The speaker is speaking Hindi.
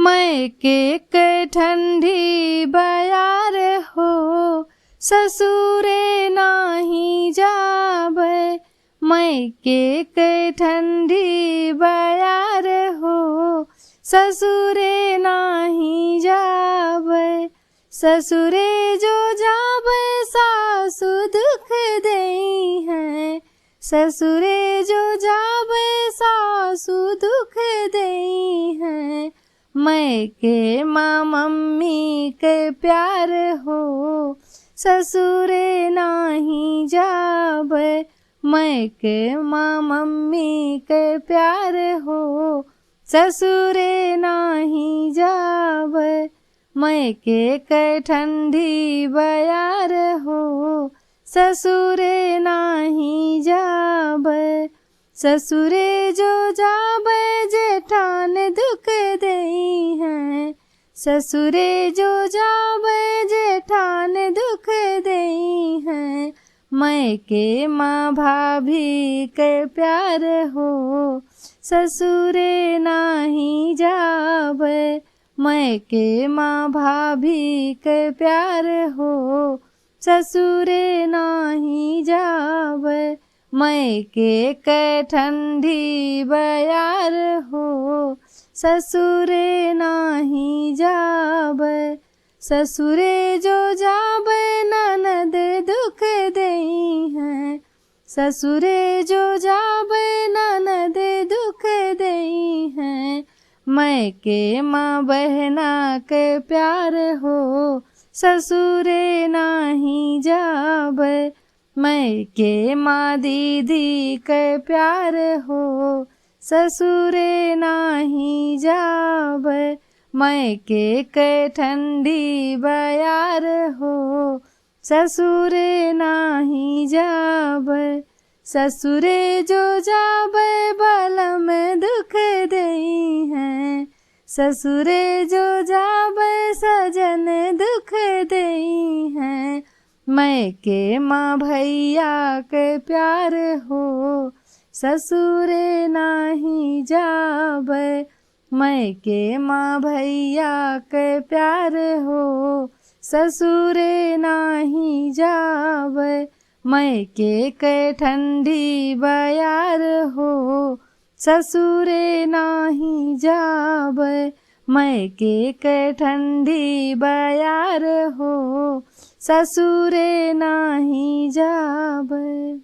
मैके के ठंडी बयार हो, ससुरे नाही जाबे। मैके के ठंडी बयार हो, ससुरे नाही जाबे। ससुरे जो जाबे सासु दुख देई है, ससुरे जो जाबे सासु दुख देई है। मैके माँ मम्मी के प्यार हो, ससुरे नाही जाबे। मैके माँ मम्मी के प्यार हो, ससुरे नाही जाबे। मैके के ठंडी बयार हो, ससुरे नाही जाबे। ससुरे जो जाबे जेठान दुख देई है, ससुरे जो जाबे जेठान दुख देई है। मैके माँ भाभी के प्यार हो, ससुरे नाही जाबे। मैके माँ भाभी के प्यार हो, ससुरे नाही जाबे। मैके के ठंडी बयार हो, ससुरे नाही जाबे। ससुरे जो जाबे ननद दुख देई है, ससुरे जो जाबे ननद दुख देई है। मैके माँ बहना के प्यार हो, ससुरे नाही जाबे। मैके माँ दीदी के प्यार हो, ससुरे नाही जाबे। मैके के ठंडी बयार हो, ससुरे नाही जाबे। ससुरे जो जाबे बलम दुख देई है, ससुरे जो जाबे सजन दुख देई है। मैके माँ भैया के प्यार हो, ससुरे नाही जाबे। मैके माँ भैया के प्यार हो, ससुरे नाही जाबे। मैके के ठंडी बयार हो, ससुरे नाही जाबे। मैके के ठंडी बयार हो, ससुरे नाही जाबे।